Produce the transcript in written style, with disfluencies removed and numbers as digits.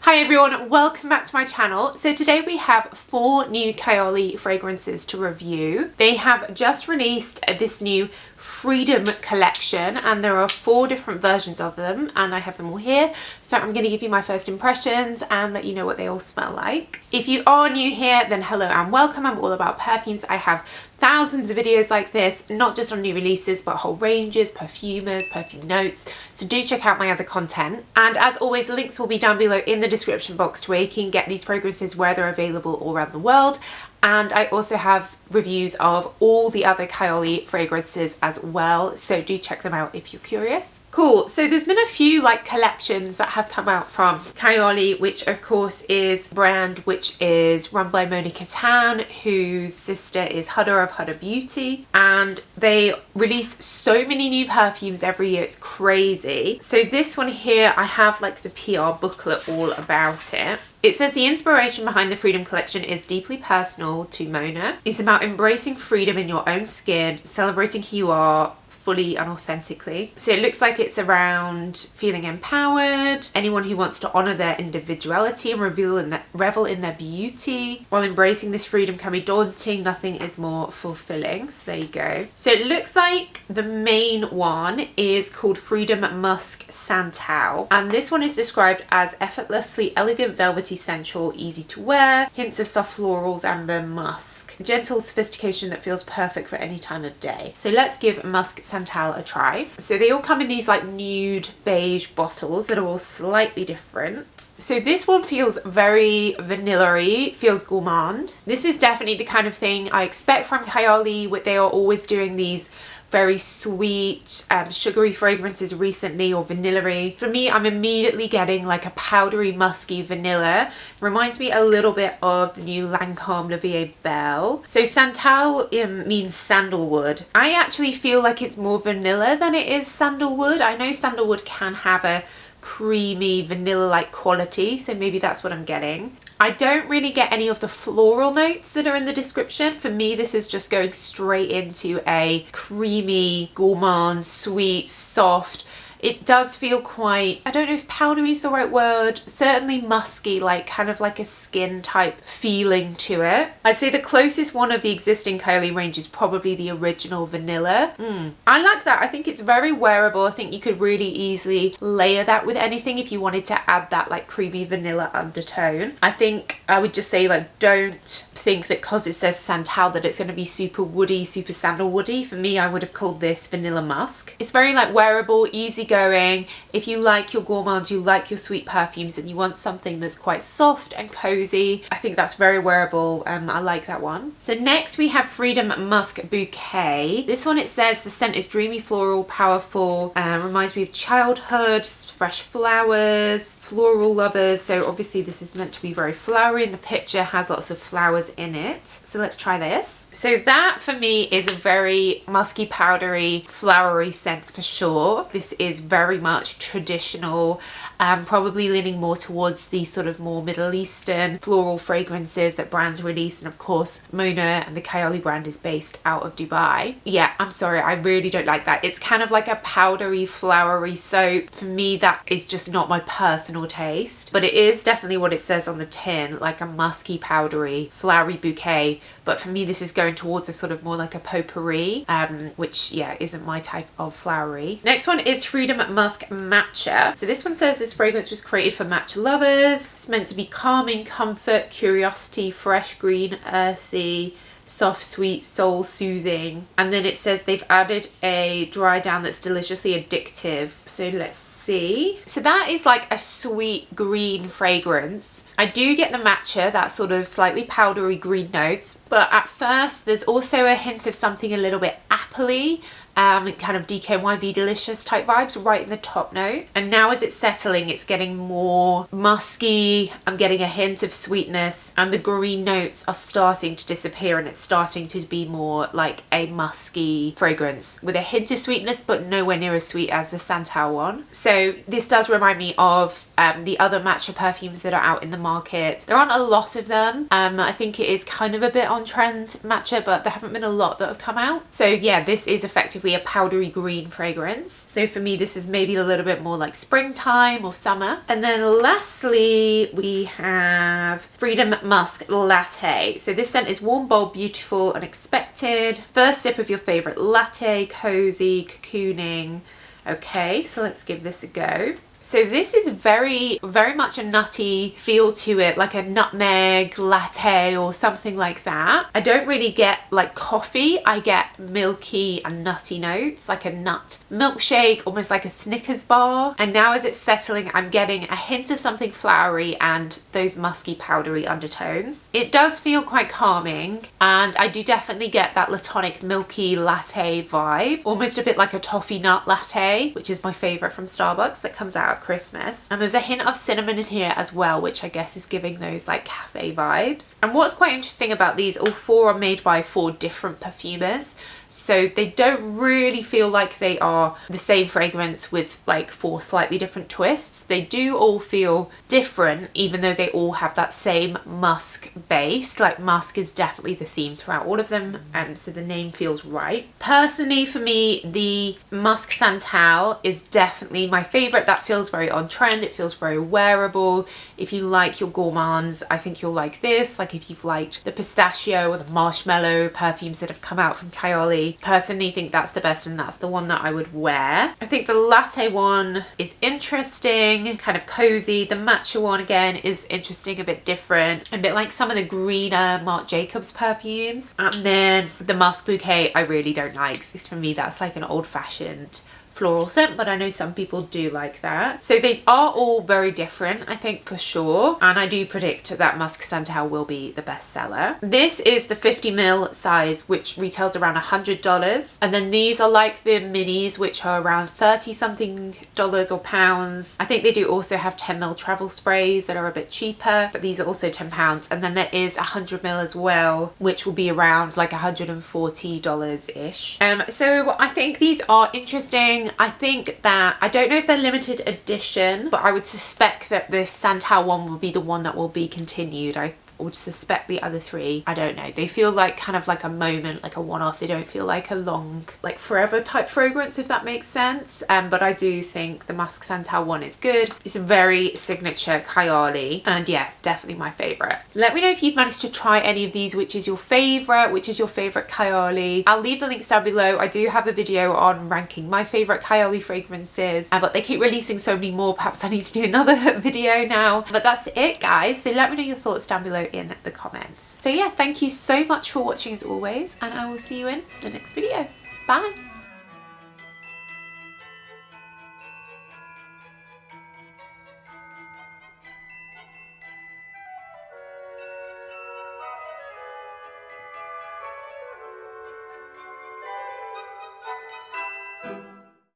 Hi everyone, welcome back to my channel. So today we have 4 new Kayali fragrances to review. They have just released this new Freedom collection and there are 4 different versions of them and I have them all here. So I'm going to give you my first impressions and let you know what they all smell like. If you are new here, then hello and welcome. I'm all about perfumes. I have thousands of videos like this, not just on new releases, but whole ranges, perfumers, perfume notes. So do check out my other content. And as always, links will be down below in the description box to where you can get these fragrances where they're available all around the world. And I also have reviews of all the other Kayali fragrances as well. So do check them out if you're curious. Cool, so there's been a few like collections that have come out from Kayali, which of course is a brand which is run by Monica Tan, whose sister is Huda of Huda Beauty, and they release so many new perfumes every year, it's crazy. So this one here, I have like the PR booklet all about it. It says the inspiration behind the Freedom collection is deeply personal to Mona. It's about embracing freedom in your own skin, celebrating who you are, fully and authentically. So it looks like it's around feeling empowered, anyone who wants to honor their individuality and revel in their beauty. While embracing this freedom can be daunting, nothing is more fulfilling. So there you go. So it looks like the main one is called Freedom Musk Santal, and this one is described as effortlessly elegant, velvety, sensual, easy to wear, hints of soft florals, amber, musk, gentle sophistication that feels perfect for any time of day. So let's give Musk Santal a try. So they all come in these like nude beige bottles that are all slightly different. So this one feels very vanilla-y, feels gourmand. This is definitely the kind of thing I expect from Kayali, where they are always doing these very sweet, sugary fragrances recently, or vanilla-y. For me, I'm immediately getting like a powdery, musky vanilla. Reminds me a little bit of the new Lancome La Vie Belle. So Santal means sandalwood. I actually feel like it's more vanilla than it is sandalwood. I know sandalwood can have a creamy vanilla-like quality, so maybe that's what I'm getting. I don't really get any of the floral notes that are in the description. For me, this is just going straight into a creamy, gourmand, sweet, soft. It does feel quite, I don't know if powdery is the right word, certainly musky, like kind of like a skin type feeling to it. I'd say the closest one of the existing Kayali range is probably the original vanilla. I like that. I think it's very wearable. I think you could really easily layer that with anything if you wanted to add that like creamy vanilla undertone. I think I would just say like don't think that because it says Santal that it's going to be super woody, super sandalwoody. For me, I would have called this vanilla musk. It's very like wearable, easy going. If you like your gourmands, you like your sweet perfumes, and you want something that's quite soft and cozy, I think that's very wearable. I like that one. So next we have Freedom Musk Bouquet. This one, it says the scent is dreamy, floral, powerful, reminds me of childhood, fresh flowers, floral lovers. So obviously this is meant to be very flowery, and the picture has lots of flowers in it. So let's try this. So that for me is a very musky, powdery, flowery scent for sure. This is very much traditional, probably leaning more towards the sort of more Middle Eastern floral fragrances that brands release. And of course, Mona and the Kayali brand is based out of Dubai. Yeah, I'm sorry, I really don't like that. It's kind of like a powdery, flowery soap. For me, that is just not my personal taste, but it is definitely what it says on the tin, like a musky, powdery, flowery bouquet. But for me, this is going towards a sort of more like a potpourri, which yeah, isn't my type of flowery. Next one is Freedom Musk Matcha. So this one says this fragrance was created for matcha lovers. It's meant to be calming, comfort, curiosity, fresh, green, earthy, soft, sweet, soul soothing. And then it says they've added a dry down that's deliciously addictive. So let's see. So that is like a sweet green fragrance. I do get the matcha, that sort of slightly powdery green notes, but at first there's also a hint of something a little bit appley, kind of DKNY delicious type vibes right in the top note. And now as it's settling, it's getting more musky. I'm getting a hint of sweetness, and the green notes are starting to disappear, and it's starting to be more like a musky fragrance with a hint of sweetness, but nowhere near as sweet as the Santal one. So this does remind me of the other matcha perfumes that are out in the market. There aren't a lot of them. I think it is kind of a bit on trend, matcha, but there haven't been a lot that have come out. So yeah, this is effectively basically a powdery green fragrance. So for me, this is maybe a little bit more like springtime or summer. And then lastly, we have Freedom Musk Latte. So this scent is warm, bold, beautiful, unexpected. First sip of your favorite latte, cozy, cocooning. Okay, so let's give this a go. So this is very much a nutty feel to it, like a nutmeg latte or something like that. I don't really get like coffee. I get milky and nutty notes, like a nut milkshake, almost like a Snickers bar. And now as it's settling, I'm getting a hint of something flowery and those musky powdery undertones. It does feel quite calming, and I do definitely get that Latonic milky latte vibe, almost a bit like a toffee nut latte, which is my favorite from Starbucks that comes out at Christmas. And there's a hint of cinnamon in here as well, which I guess is giving those like cafe vibes. And what's quite interesting about these, all four are made by 4 different perfumers. So they don't really feel like they are the same fragrance with like 4 slightly different twists. They do all feel different, even though they all have that same musk base. Like musk is definitely the theme throughout all of them, so the name feels right. Personally, for me, the Musk Santal is definitely my favorite. That feels very on trend. It feels very wearable. If you like your gourmands, I think you'll like this. Like if you've liked the pistachio or the marshmallow perfumes that have come out from Kayali, personally think that's the best, and that's the one that I would wear. I think the latte one is interesting, kind of cozy. The matcha one again is interesting, a bit different, a bit like some of the greener Marc Jacobs perfumes. And then the Musk Bouquet I really don't like. For me, that's like an old-fashioned floral scent, but I know some people do like that. So they are all very different, I think, for sure. And I do predict that Musk Santal will be the best seller. This is the 50ml size, which retails around $100. And then these are like the minis, which are around 30 something dollars or pounds. I think they do also have 10ml travel sprays that are a bit cheaper, but these are also £10. And then there is 100ml as well, which will be around like $140-ish. So I think these are interesting. I think that, I don't know if they're limited edition, but I would suspect that this Santal one will be the one that will be continued. I would suspect the other 3, I don't know, they feel like kind of like a moment, like a one-off. They don't feel like a long, like forever type fragrance, if that makes sense. But I do think the Musk Santal one is good. It's a very signature Kayali, and yeah, definitely my favorite. So let me know if you've managed to try any of these, which is your favorite, which is your favorite Kayali. I'll leave the links down below. I do have a video on ranking my favorite Kayali fragrances, but they keep releasing so many more. Perhaps I need to do another video now. But that's it, guys. So let me know your thoughts down below in the comments. So yeah, thank you so much for watching as always, and I will see you in the next video. Bye.